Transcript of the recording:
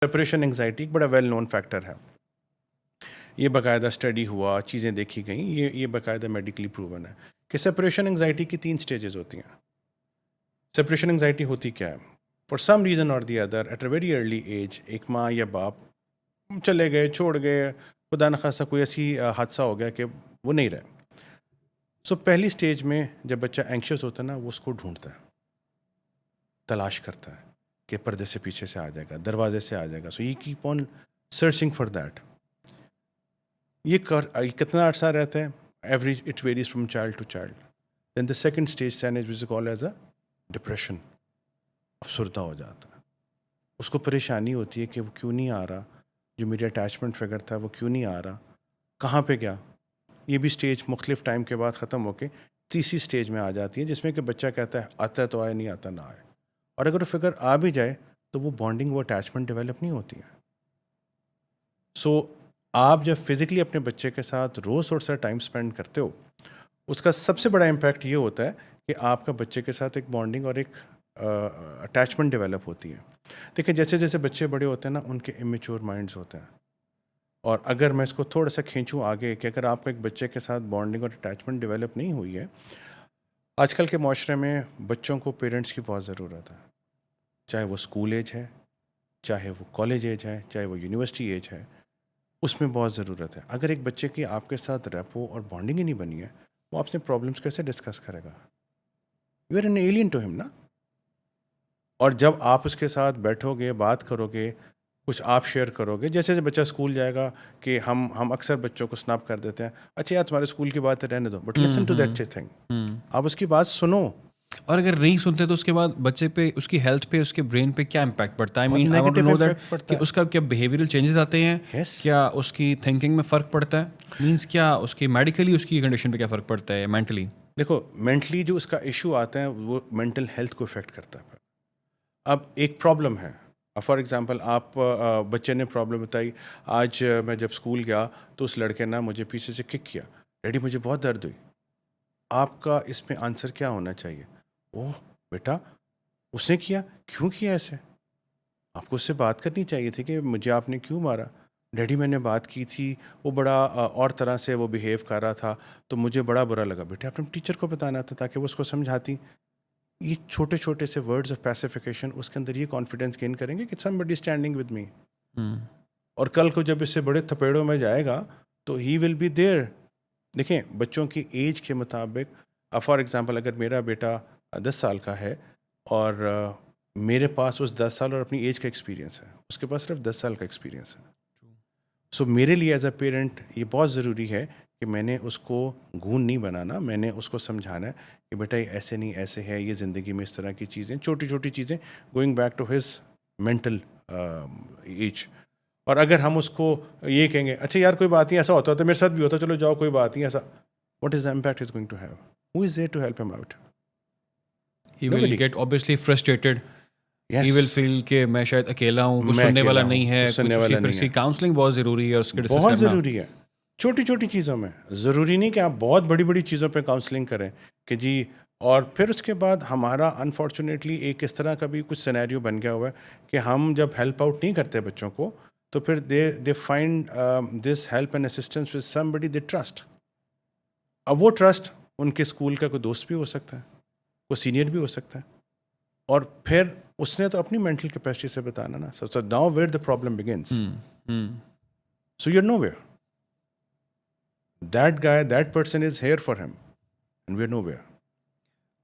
Separation anxiety ایک بڑا well known factor ہے. یہ باقاعدہ اسٹڈی ہوا, چیزیں دیکھی گئیں, یہ باقاعدہ میڈیکلی پروون ہے کہ سپریشن انگزائٹی کی 3 سٹیجز ہوتی ہیں. سپریشن انگزائٹی ہوتی کیا ہے؟ For some reason or the other at a very early age ایک ماں یا باپ چلے گئے, چھوڑ گئے, خدا نخواستہ کوئی ایسی حادثہ ہو گیا کہ وہ نہیں رہے. سو پہلی سٹیج میں جب بچہ اینکشس ہوتا ہے نا, وہ اس کو ڈھونڈتا ہے, تلاش کرتا ہے کہ پردے سے پیچھے سے آ جائے گا, دروازے سے آ جائے گا. سو یہ keep on searching for that. یہ کتنا عرصہ رہتا ہے؟ Average it varies from child to child. Then the second stage سائنج which is called as a depression. افسردہ ہو جاتا ہے, اس کو پریشانی ہوتی ہے کہ وہ کیوں نہیں آ رہا, جو میرا اٹیچمنٹ فگر تھا وہ کیوں نہیں آ رہا, کہاں پہ گیا. یہ بھی اسٹیج مختلف ٹائم کے بعد ختم ہو کے تیسری اسٹیج میں آ جاتی ہے, جس میں کہ بچہ کہتا ہے آتا ہے تو آئے, نہیں آتا نہ آئے. اور اگر فگر آ بھی جائے تو وہ بانڈنگ, وہ اٹیچمنٹ ڈیولپ نہیں ہوتی ہے. سو آپ جب فزیکلی اپنے بچے کے ساتھ روز تھوڑا سا ٹائم اسپینڈ کرتے ہو, اس کا سب سے بڑا امپیکٹ یہ ہوتا ہے کہ آپ کا بچے کے ساتھ ایک بانڈنگ اور ایک اٹیچمنٹ ڈیولپ ہوتی ہے. دیکھیں جیسے جیسے بچے بڑے ہوتے ہیں نا, ان کے امیچور مائنڈز ہوتے ہیں. اور اگر میں اس کو تھوڑا سا کھینچوں آگے کہ اگر آپ کو ایک بچے کے ساتھ بانڈنگ اور اٹیچمنٹ ڈیولپ نہیں ہوئی ہے, آج کل کے معاشرے میں بچوں کو پیرنٹس کی بہت ضرورت ہے. چاہے وہ اسکول ایج ہے, چاہے وہ کالج ایج ہے, چاہے وہ یونیورسٹی ایج ہے, اس میں بہت ضرورت ہے. اگر ایک بچے کی آپ کے ساتھ ریپو اور بانڈنگ ہی نہیں بنی ہے, وہ آپ سے پرابلمس کیسے ڈسکس کرے گا؟ You are an alien to ہم نا. اور جب آپ اس کے ساتھ بیٹھو گے, بات کرو گے, کچھ آپ شیئر کرو گے, جیسے جیسے بچہ اسکول جائے گا کہ ہم اکثر بچوں کو سناپ کر دیتے ہیں, اچھا یار تمہارے اسکول کی بات رہنے دو, but listen to that thing. آپ اس کی بات سنو. اور اگر نہیں سنتے تو اس کے بعد بچے پہ, اس کی ہیلتھ پہ, اس کے برین پہ کیا امپیکٹ پڑتا ہے؟ I mean I want to know that کہ اس کا کیا بیہیویئرل چینجز آتے ہیں, کیا اس کی تھنکنگ میں فرق پڑتا ہے, مینس کیا اس کی میڈیکلی اس کی کنڈیشن پہ کیا فرق پڑتا ہے, مینٹلی؟ دیکھو مینٹلی جو اس کا ایشو آتا ہے وہ مینٹل ہیلتھ کو افیکٹ کرتا ہے. اب ایک پرابلم ہے, فار ایگزامپل آپ بچے نے پرابلم بتائی, آج میں جب اسکول گیا تو اس لڑکے نے مجھے پیچھے سے کک کیا, ڈیڈی مجھے بہت درد ہوئی. آپ کا اس میں آنسر کیا ہونا چاہیے؟ اوہ بیٹا اس نے کیا, کیوں کیا ایسے؟ آپ کو اس سے بات کرنی چاہیے تھی کہ مجھے آپ نے کیوں مارا. ڈیڈی میں نے بات کی تھی, وہ بڑا اور طرح سے وہ بیہیو کر رہا تھا تو مجھے بڑا برا لگا. بیٹا اپنے ٹیچر کو بتانا تھا تاکہ وہ اس کو سمجھاتی. یہ چھوٹے چھوٹے سے ورڈز آف پیسیفیکیشن اس کے اندر یہ کانفیڈینس گین کریں گے کہ سم بڈی اسٹینڈنگ ود می. اور کل کو جب اس سے بڑے تھپیڑوں میں جائے گا تو ہی ول بی دیر. دیکھیں بچوں کی ایج کے مطابق, فار ایگزامپل اگر میرا بیٹا 10 سال کا ہے اور میرے پاس اس 10 سال اور اپنی ایج کا ایکسپیرینس ہے, اس کے پاس صرف 10 سال کا ایکسپیرینس ہے. سو میرے لیے ایز اے پیرنٹ یہ بہت ضروری ہے کہ میں نے اس کو گھون نہیں بنانا, میں نے اس کو سمجھانا ہے کہ بیٹا یہ ایسے نہیں ایسے ہے, یہ زندگی میں اس طرح کی چیزیں, چھوٹی چھوٹی چیزیں, going back to his mental age. اور اگر ہم اس کو یہ کہیں گے اچھا یار کوئی بات نہیں, ایسا ہوتا ہے تو میرے ساتھ بھی ہوتا, چلو جاؤ کوئی بات نہیں ایسا, what is the impact is going to have? Who is there to help him out? He will get obviously frustrated. He will feel کہ میں شاید اکیلا ہوں, کچھ سننے والا نہیں ہے, کچھ اس کی کاؤنسلنگ بہت ضروری ہے, اس کے بہت ضروری ہے چھوٹی چھوٹی چیزوں میں. ضروری نہیں کہ آپ بہت بڑی بڑی چیزوں پہ کاؤنسلنگ کریں کہ جی. اور پھر اس کے بعد ہمارا انفارچونیٹلی ایک اس طرح کا بھی کچھ سینیریو بن گیا ہوا ہے کہ ہم جب ہیلپ آؤٹ نہیں کرتے بچوں کو تو پھر they find this help and assistance with somebody they trust. اب وہ ٹرسٹ ان کے اسکول کا کوئی دوست بھی ہو سکتا ہے, کوئی سینئر بھی ہو سکتا ہے, اور پھر اس نے تو اپنی مینٹل کیپیسٹی سے بتانا نا. So now where the problem begins. So you are nowhere. That guy, that person is here for him, and we're nowhere.